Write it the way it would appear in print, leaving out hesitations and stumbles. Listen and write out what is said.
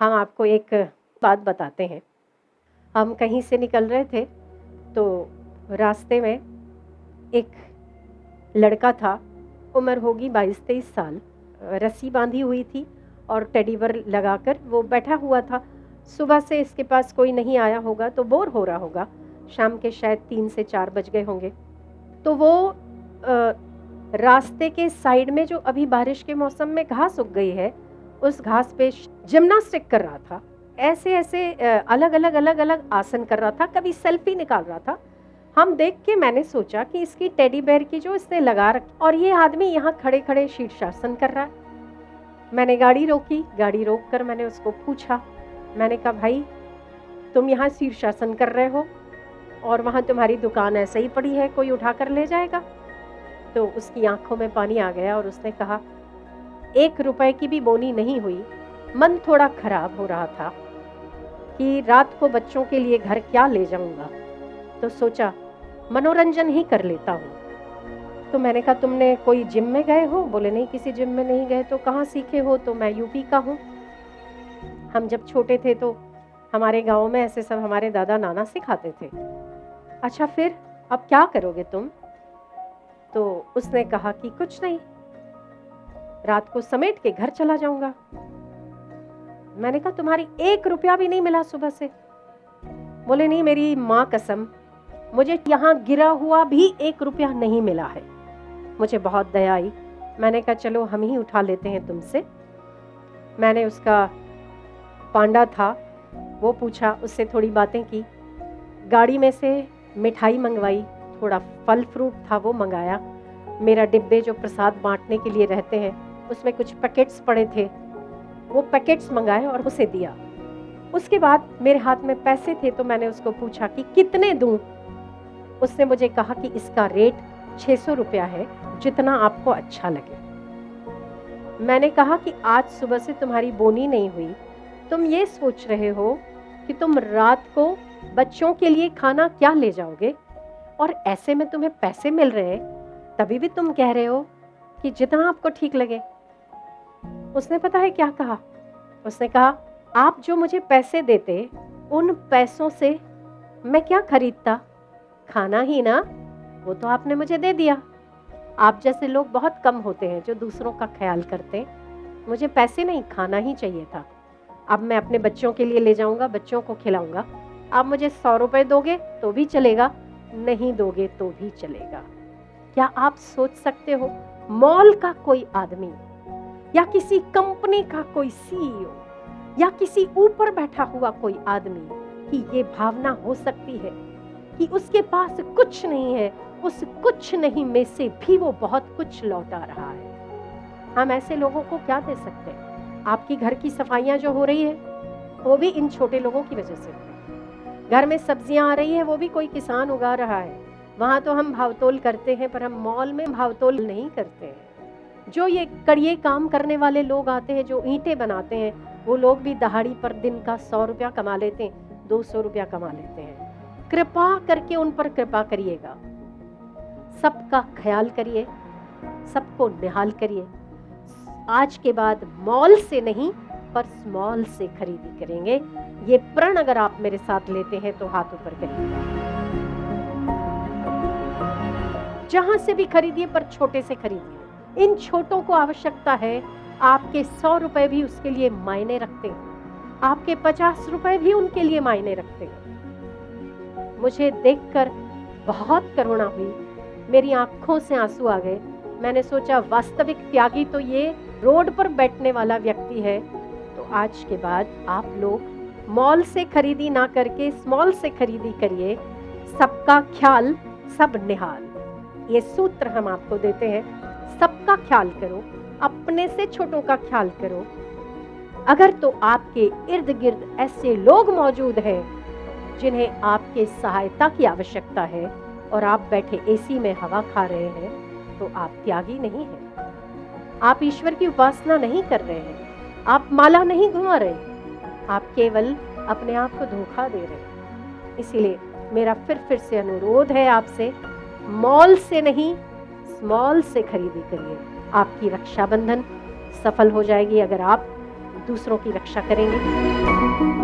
हम आपको एक बात बताते हैं। हम कहीं से निकल रहे थे तो रास्ते में एक लड़का था, उम्र होगी 22-23 साल, रस्सी बांधी हुई थी और टेडी बेयर लगाकर वो बैठा हुआ था। सुबह से इसके पास कोई नहीं आया होगा तो बोर हो रहा होगा। शाम के शायद 3 से 4 बज गए होंगे। तो वो रास्ते के साइड में जो अभी बारिश के मौसम में घास उग गई है, उस घास पे जिम्नास्टिक कर रहा था। ऐसे ऐसे अलग अलग आसन कर रहा था, कभी सेल्फी निकाल रहा था। हम देख के मैंने सोचा कि इसकी टेडी बेयर की जो इसने लगा रखी और ये आदमी यहाँ खड़े खड़े शीर्षासन कर रहा है। मैंने गाड़ी रोकी, गाड़ी रोक कर मैंने उसको पूछा, मैंने कहा भाई तुम यहाँ शीर्षासन कर रहे हो और वहाँ तुम्हारी दुकान ऐसे ही पड़ी है, कोई उठा कर ले जाएगा? तो उसकी आंखों में पानी आ गया और उसने कहा 1 रुपए की भी बोनी नहीं हुई। मन थोड़ा खराब हो रहा था कि रात को बच्चों के लिए घर क्या ले जाऊंगा, तो सोचा मनोरंजन ही कर लेता हूँ। तो मैंने कहा तुमने कोई जिम में गए हो? बोले नहीं, किसी जिम में नहीं गए। तो कहाँ सीखे हो? तो मैं यूपी का हूँ। हम जब छोटे थे तो हमारे गांव में ऐसे सब हमारे दादा नाना सिखाते थे। अच्छा फिर अब क्या करोगे तुम? तो उसने कहा कि कुछ नहीं, रात को समेट के घर चला जाऊंगा। मैंने कहा तुम्हारी 1 रुपया भी नहीं मिला सुबह से? बोले नहीं, मेरी माँ कसम, मुझे यहाँ गिरा हुआ भी 1 रुपया नहीं मिला है। मुझे बहुत दया आई। मैंने कहा चलो हम ही उठा लेते हैं तुमसे। मैंने उसका पांडा था वो पूछा, उससे थोड़ी बातें की, गाड़ी में से मिठाई मंगवाई, थोड़ा फल फ्रूट था वो मंगाया। मेरा डिब्बे जो प्रसाद बांटने के लिए रहते हैं उसमें कुछ पैकेट्स पड़े थे, वो पैकेट्स मंगाए और उसे दिया। उसके बाद मेरे हाथ में पैसे थे तो मैंने उसको पूछा कि कितने दूं। उसने मुझे कहा कि इसका रेट 600 रुपया है, जितना आपको अच्छा लगे। मैंने कहा कि आज सुबह से तुम्हारी बोनी नहीं हुई, तुम ये सोच रहे हो कि तुम रात को बच्चों के लिए खाना क्या ले जाओगे और ऐसे में तुम्हें पैसे मिल रहे हैं, तभी भी तुम कह रहे हो कि जितना आपको ठीक लगे। उसने पता है क्या कहा? उसने कहा आप जो मुझे पैसे देते, उन पैसों से मैं क्या खरीदता? खाना ही ना, वो तो आपने मुझे दे दिया। आप जैसे लोग बहुत कम होते हैं जो दूसरों का ख्याल करते हैं। मुझे पैसे नहीं, खाना ही चाहिए था। अब मैं अपने बच्चों के लिए ले जाऊंगा, बच्चों को खिलाऊंगा। आप मुझे 100 रुपए दोगे तो भी चलेगा, नहीं दोगे तो भी चलेगा। क्या आप सोच सकते हो मॉल का कोई आदमी या किसी कंपनी का कोई सीईओ या किसी ऊपर बैठा हुआ कोई आदमी कि ये भावना हो सकती है कि उसके पास कुछ नहीं है, उस कुछ नहीं में से भी वो बहुत कुछ लौटा रहा है? हम ऐसे लोगों को क्या दे सकते हैं? आपकी घर की सफाइयां जो हो रही है वो भी इन छोटे लोगों की वजह से हो रही है। घर में सब्जियां आ रही है वो भी कोई किसान उगा रहा है। वहां तो हम भावतोल करते हैं पर हम मॉल में भावतोल नहीं करते हैं। जो ये कड़िए काम करने वाले लोग आते हैं, जो ईंटें बनाते हैं, वो लोग भी दहाड़ी पर दिन का 100 रुपया कमा लेते हैं, 200 रुपया कमा लेते हैं। कृपा करके उन पर कृपा करिएगा, सबका ख्याल करिए, सबको निहाल करिए। आज के बाद मॉल से नहीं पर स्मॉल से खरीदी करेंगे। ये प्रण अगर आप मेरे साथ लेते हैं तो हाथ ऊपर करिएगा। जहां से भी खरीदिए पर छोटे से खरीदिए। इन छोटों को आवश्यकता है। आपके 100 रुपए भी उसके लिए मायने रखते हैं, आपके 50 रुपए भी उनके लिए मायने रखते हैं। मुझे देखकर बहुत करुणा हुई, मेरी आंखों से आंसू आ गए। मैंने सोचा वास्तविक त्यागी तो ये रोड पर बैठने वाला व्यक्ति है। तो आज के बाद आप लोग मॉल से खरीदी ना करके स्मॉल से खरीदी करिए। सबका ख्याल, सब निहाल, ये सूत्र हम आपको देते हैं। सबका ख्याल करो, अपने से छोटों का ख्याल करो। अगर तो आपके इर्द गिर्द ऐसे लोग मौजूद हैं जिन्हें आपके सहायता की आवश्यकता है और आप बैठे एसी में हवा खा रहे हैं, तो आप त्यागी नहीं हैं। आप ईश्वर की उपासना नहीं कर रहे हैं, आप माला नहीं घुमा रहे, आप केवल अपने आप को धोखा दे रहे हैं। इसीलिए मेरा फिर से अनुरोध है आपसे, मॉल से नहीं स्मॉल से खरीदी करिए। आपकी रक्षाबंधन सफल हो जाएगी अगर आप दूसरों की रक्षा करेंगे।